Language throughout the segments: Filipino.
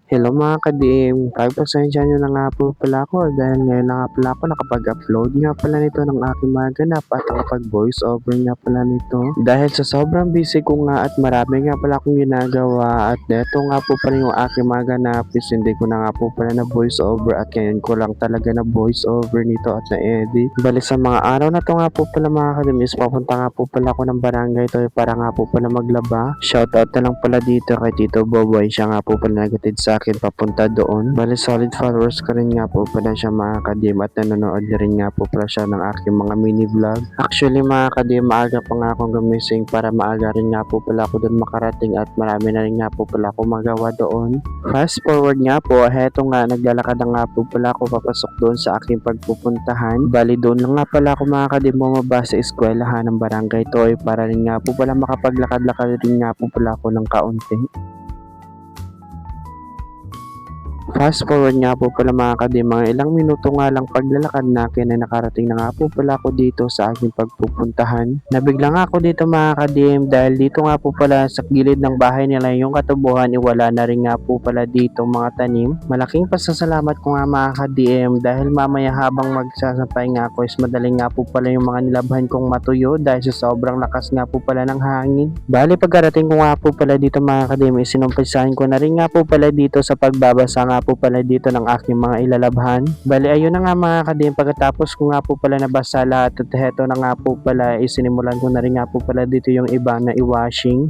Hello mga ka-DM, pagpasensya nyo na nga po pala ako dahil ngayon na nga pala ako nakapag-upload nga pala nito ng aking mga ganap at nakapag-voice over nga pala nito. Dahil sa sobrang busy ko nga at marami nga pala akong ginagawa at neto nga po pala yung aking mga ganap is hindi ko na nga po pala na voice over at ngayon ko lang talaga na voice over nito at na-edit. Bali sa mga araw na to nga po pala mga ka-DM is papunta nga po pala ako ng barangay to para nga po pala maglaba. Shoutout na lang pala dito kay Tito Boboy, siya nga po pala nagatid sa akin papunta doon. Bali solid followers ko rin nga po pala siya mga kadim at nanonood na rin nga po pala siya ng aking mga mini vlog. Actually mga kadim, maaga pa nga akong gumising para maaga rin nga po pala ako doon makarating at marami na rin nga po pala ako magawa doon. Fast forward nga po, heto nga naglalakad na nga po pala ako papasok doon sa aking pagpupuntahan. Bali doon lang nga pala ako mga kadim bumaba sa eskwelahan ng Barangay Toy para rin nga po pala makapaglakad-lakad rin nga po pala ako ng kaunti. Fast forward nga po pala mga kadim, mga ilang minuto nga lang paglalakad natin ay nakarating na nga po pala ako dito sa aking pagpupuntahan. Nabigla nga ako dito mga kadim dahil dito nga po pala sa gilid ng bahay nila yung katubuhan iwala na rin nga po pala dito mga tanim. Malaking pasasalamat ko nga mga kadim dahil mamaya habang magsasampay nga ako is madaling nga po pala yung mga nilabhan kong matuyo dahil sa sobrang lakas nga po pala ng hangin. Bali pagkarating ko nga po pala dito mga kadim, sinumpisahan ko na rin nga po pala dito sa pagbabasa nga po pala dito ng aking mga ilalabhan. Bali ayun na nga mga kadim, pagkatapos ko nga po pala nabasa lahat at heto na nga po pala isinimulan ko na rin nga po pala dito yung iba na i-washing.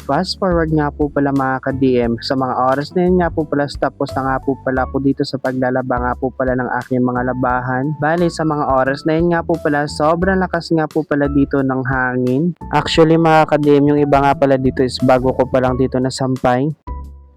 Fast forward nga po pala mga ka-DM, sa mga oras na yun nga po pala tapos na nga po pala ako dito sa paglalaba nga po pala ng aking mga labahan. Bali sa mga oras na yun nga po pala sobrang lakas nga po pala dito ng hangin. Actually mga ka-DM, yung iba nga pala dito is bago ko pa lang dito nasampay.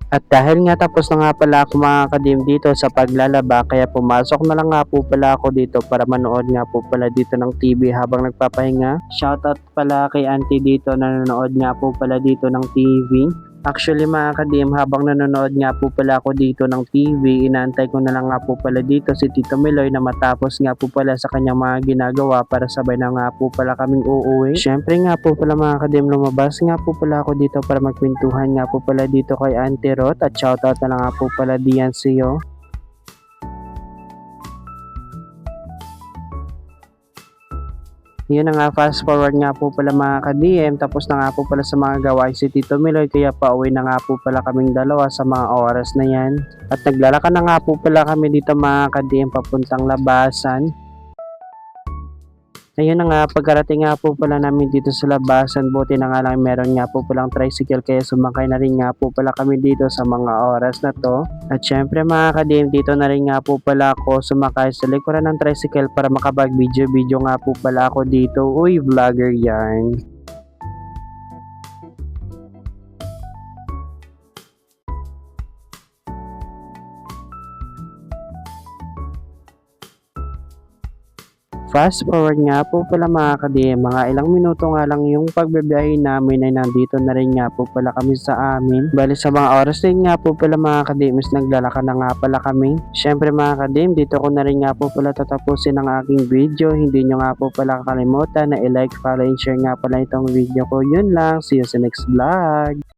At dahil nga tapos na nga pala ako mga kadim dito sa paglalaba kaya pumasok na lang nga po pala ako dito para manood nga po pala dito ng TV habang nagpapahinga. Shoutout pala kay auntie dito na nanonood nga po pala dito ng TV. Actually mga kadim, habang nanonood nga po pala ako dito ng TV, inaantay ko na lang nga po pala dito si Tito Meloy na matapos nga po pala sa kanyang mga ginagawa para sabay na nga po pala kaming uuwi. Syempre nga po pala mga kadim, lumabas nga po pala ako dito para magkwentuhan nga po pala dito kay Auntie Rot at shoutout na lang nga po pala diyan sa'yo. Yun na nga, fast forward nga po pala mga ka-DM, tapos na nga po pala sa mga gawain si Tito Meloy kaya pauwi na nga po pala kaming dalawa sa mga oras na yan. At naglalakad na nga po pala kami dito mga ka-DM papuntang labasan. Ayun na nga, pagkarating nga po pala namin dito sa labasan, buti na nga lang meron nga po palang tricycle kaya sumakay na rin nga po pala kami dito sa mga oras na to. At syempre mga kadim, dito na rin nga po pala ako sumakay sa likuran ng tricycle para makapag-video nga po pala ako dito. Uy, vlogger yan. Fast forward nga po pala mga kadim, mga ilang minuto nga lang yung pagbibiyahe namin ay nandito na rin nga po pala kami sa amin. Bali sa mga oras din nga po pala mga kadim is naglalakad na nga pala kami. Syempre mga kadim, dito ko na rin nga po pala tatapusin ang aking video. Hindi nyo nga po pala kakalimutan na i-like, follow, and share nga pala itong video ko. Yun lang, see you sa next vlog.